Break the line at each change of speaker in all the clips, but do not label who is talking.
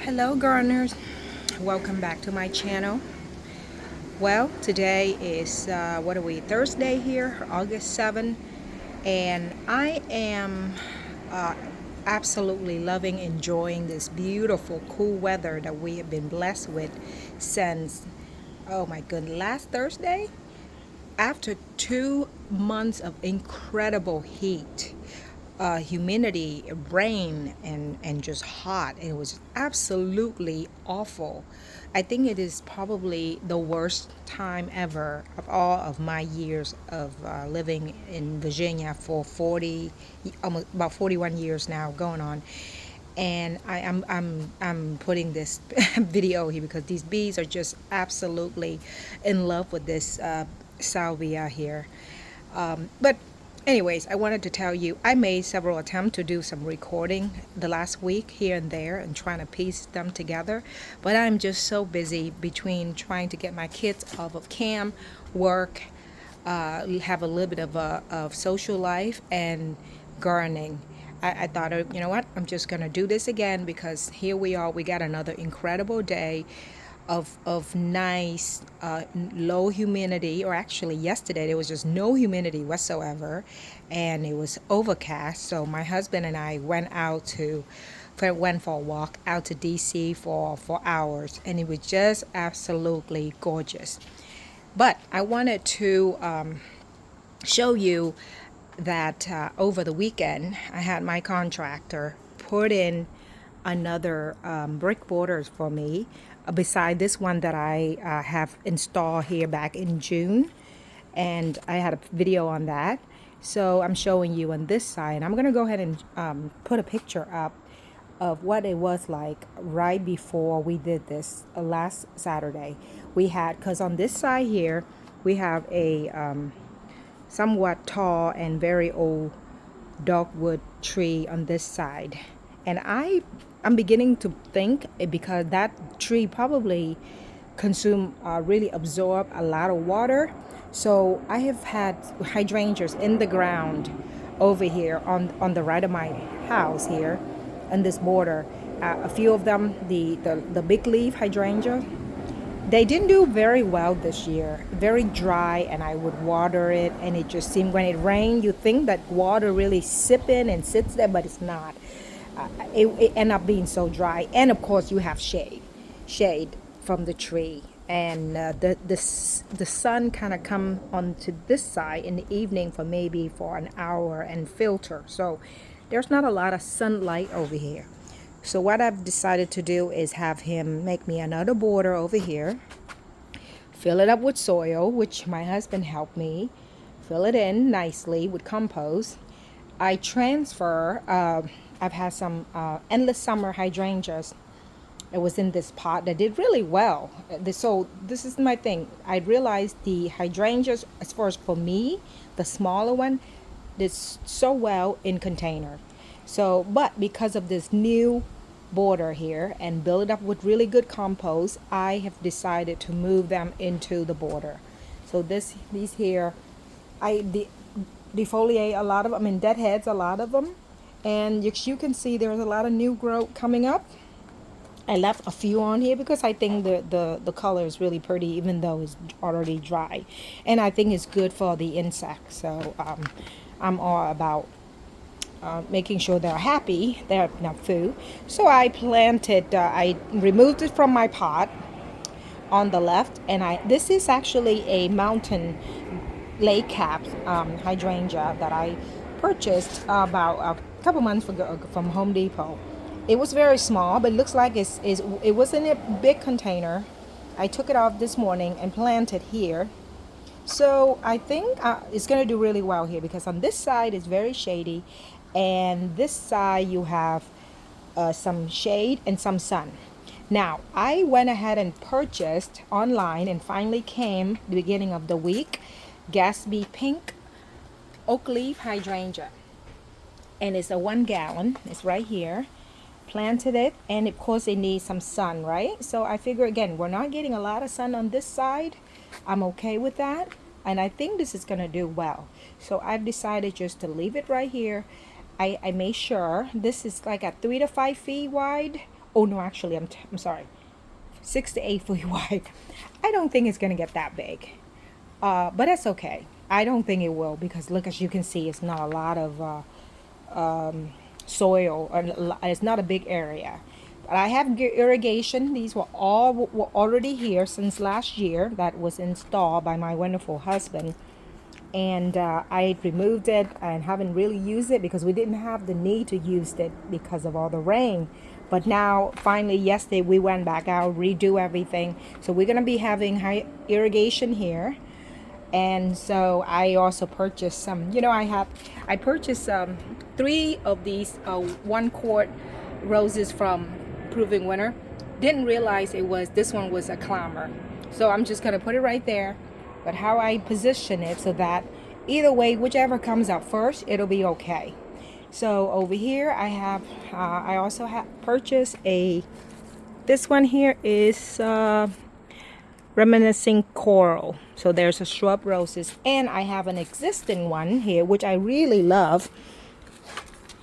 Hello gardeners, welcome back to my channel. Well, today is Thursday here, August 7th, and I am uh, absolutely loving, enjoying this beautiful cool weather that we have been blessed with since, oh my goodness, last Thursday. After 2 months of incredible heat, humidity, rain, and just hot, it was absolutely awful. I think it is probably the worst time ever of all of my years of living in Virginia for 40, almost about 41 years now going on. And I'm putting this video here because these bees are just absolutely in love with this salvia here. But anyways, I wanted to tell you I made several attempts to do some recording the last week here and there and trying to piece them together, but I'm just so busy between trying to get my kids off of camp, work, have a little bit of social life, and gardening. I thought, you know what, I'm just going to do this again because here we are. We got another incredible day of nice low humidity, or actually yesterday there was just no humidity whatsoever, and it was overcast. So my husband and I went for a walk out to DC for hours, and it was just absolutely gorgeous. But I wanted to show you that over the weekend I had my contractor put in another brick borders for me beside this one that I have installed here back in June, and I had a video on that. So I'm showing you on this side. I'm gonna go ahead and put a picture up of what it was like right before we did this last Saturday. We had, because on this side here we have a somewhat tall and very old dogwood tree on this side, and I'm beginning to think because that tree probably really absorb a lot of water. So I have had hydrangeas in the ground over here on the right of my house here on this border. A few of them, the big leaf hydrangea, they didn't do very well this year. Very dry, and I would water it, and it just seemed when it rained, you think that water really sip in and sits there, but it's not. It ended up being so dry, and of course you have shade from the tree, and the sun kind of come onto this side in the evening for an hour and filter. So there's not a lot of sunlight over here. So what I've decided to do is have him make me another border over here, fill it up with soil, which my husband helped me fill it in nicely with compost. I transfer, I've had some endless summer hydrangeas. It was in this pot that did really well. So this is my thing. I realized the hydrangeas, as far as for me, the smaller one, did so well in container. So, but because of this new border here and build it up with really good compost, I have decided to move them into the border. So these here, I defoliate a lot of them, deadheads, a lot of them, and you can see there's a lot of new growth coming up. I left a few on here because I think the color is really pretty, even though it's already dry, and I think it's good for the insects. So I'm all about making sure they're happy, they have enough food. So I planted, I removed it from my pot on the left, and this is actually a mountain lake cap hydrangea that I purchased about a couple months ago from Home Depot. It was very small, but it looks like it was in a big container. I took it off this morning and planted here. So I think it's going to do really well here because on this side it's very shady, and this side you have some shade and some sun. Now I went ahead and purchased online, and finally came the beginning of the week, Gasby Pink oakleaf hydrangea, and it's a 1 gallon. It's right here. Planted it, and of course it needs some sun, right? So I figure, again, we're not getting a lot of sun on this side. I'm okay with that, and I think this is going to do well. So I've decided just to leave it right here. I made sure this is like a 3 to 5 feet wide Oh no, actually, I'm sorry, 6 to 8 feet wide. I don't think it's gonna get that big, but that's okay. I don't think it will, because look, as you can see, it's not a lot of soil, or it's not a big area. But I have irrigation. These were already here since last year. That was installed by my wonderful husband, and I removed it and haven't really used it because we didn't have the need to use it because of all the rain. But now, finally, yesterday we went back out, redo everything. So we're gonna be having high irrigation here. And so I also purchased some, I purchased 3 of these 1 quart roses from Proving Winter. Didn't realize this one was a climber. So I'm just gonna put it right there. But how I position it so that either way, whichever comes out first, it'll be okay. So over here I also have purchased this one here is reminiscing coral. So there's a shrub roses, and I have an existing one here which I really love,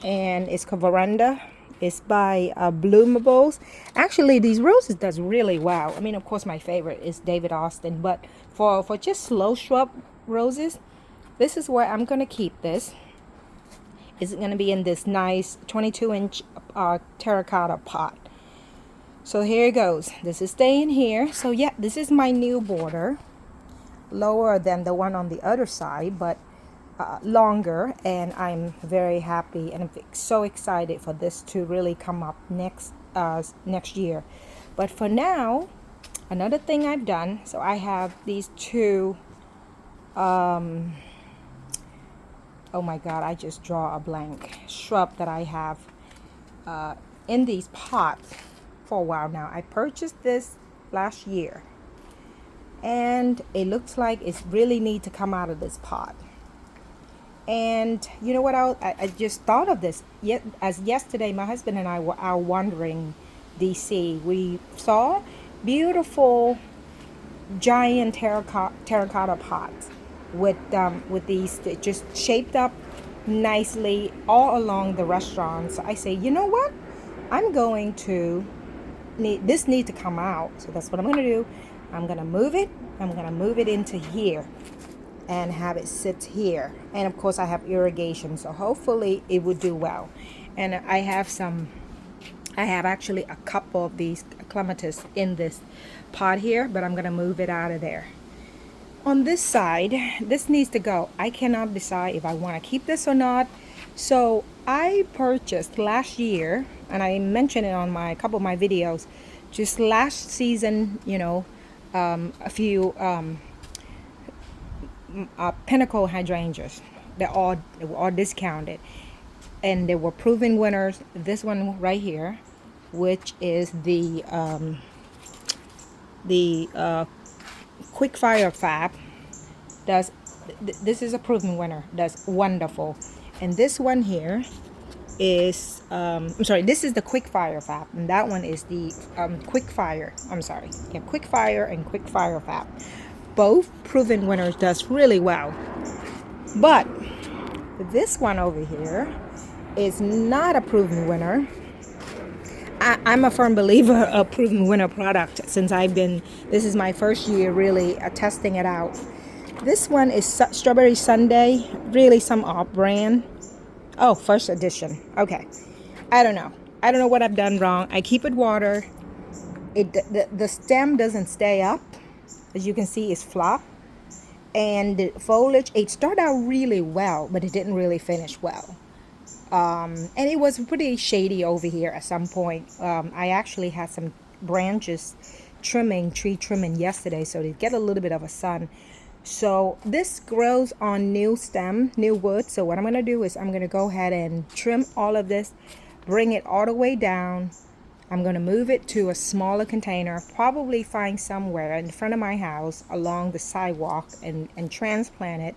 and it's Veranda. It's by Bloomables. Actually, these roses does really well. I mean, of course, my favorite is David Austin, but for just slow shrub roses, this is where I'm gonna keep this. It's gonna be in this nice 22-inch terracotta pot. So here it goes. This is staying here. So yeah, this is my new border, lower than the one on the other side, but longer, and I'm very happy and I'm so excited for this to really come up next year. But for now, another thing I've done, so I have these 2 oh my god, I just draw a blank, shrub that I have in these pots for a while now. I purchased this last year, and it looks like it's really need to come out of this pot. And you know what, I just thought of this. Yet, as yesterday my husband and I were out wandering DC, we saw beautiful giant terracotta pots with these just shaped up nicely all along the restaurant. So I say, you know what, I'm going to need to come out. So that's what I'm going to do. I'm going to move it into here and have it sit here. And of course I have irrigation, so hopefully it would do well. And I have actually a couple of these clematis in this pot here, but I'm going to move it out of there. On this side, this needs to go. I cannot decide if I want to keep this or not. So I purchased last year, and I mentioned it on a couple of my videos, just last season, a few pinnacle hydrangeas. They were all discounted, and they were proven winners. This one right here, which is the quick fire fab, this is a proven winner, does wonderful. And this one here is this is the quick fire fab, and that one is the quick fire. Quick fire and quick fire fab, both proven winners, does really well. But this one over here is not a proven winner. I'm a firm believer of proven winner product, since this is my first year really testing it out. This one is Strawberry Sundae, really some off brand. Oh, first edition. Okay. I don't know what I've done wrong. I keep it water. The stem doesn't stay up. As you can see, it's flop. And the foliage, it started out really well, but it didn't really finish well. And it was pretty shady over here at some point. I actually had some branches tree trimming yesterday, so to get a little bit of a sun. So this grows on new wood. So what I'm going to do is I'm going to go ahead and trim all of this, bring it all the way down. I'm going to move it to a smaller container, probably find somewhere in front of my house along the sidewalk and transplant it.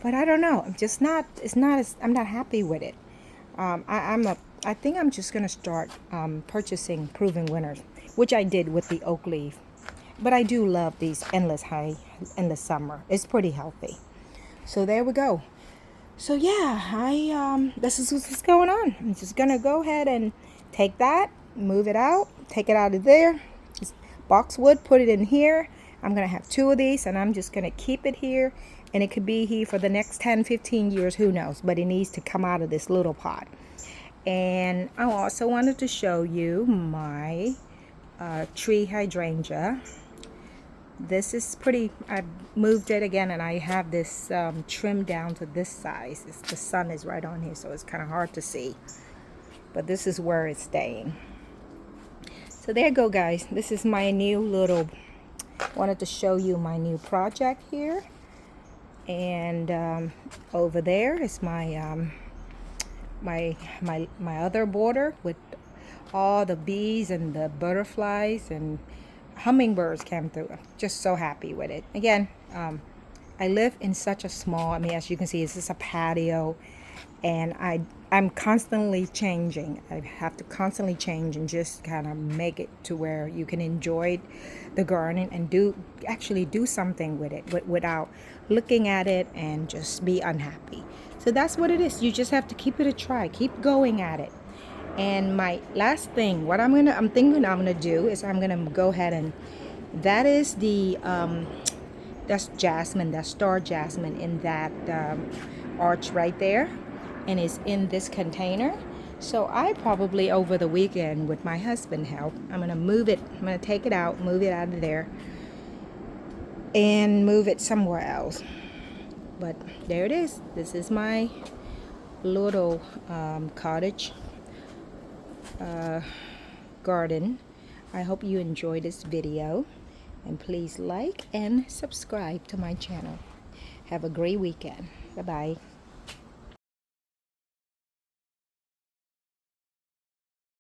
But I don't know. I'm not happy with it. I think I'm just going to start purchasing proven winners, which I did with the oakleaf. But I do love these endless summer. It's pretty healthy. So there we go. So yeah, this is what's going on. I'm just going to go ahead and take that, move it out, take it out of there. Just boxwood, put it in here. I'm gonna have 2 of these, and I'm just gonna keep it here, and it could be here for the next 10-15 years, who knows, but it needs to come out of this little pot. And I also wanted to show you my tree hydrangea. This is pretty, I moved it again, and I have this trimmed down to this size. The sun is right on here, so it's kind of hard to see, but this is where it's staying. So there you go, guys. This is my new little, wanted to show you my new project here. And over there is my my other border with all the bees and the butterflies and hummingbirds came through. I'm just so happy with it. Again, I live in such a small, I mean, as you can see, it's just a patio, and I'm constantly changing. I have to constantly change and just kind of make it to where you can enjoy the garden and actually do something with it without looking at it and just be unhappy. So that's what it is. You just have to keep it a try, keep going at it. And my last thing, what I'm thinking I'm gonna do is I'm gonna go ahead and, that is the that's jasmine, that's star jasmine in that arch right there, and it's in this container. So I probably over the weekend, with my husband's help, I'm gonna move it. I'm gonna take it out, move it out of there, and move it somewhere else. But there it is. This is my little cottage garden. I hope you enjoyed this video, and please like and subscribe to my channel. Have a great weekend. Bye bye.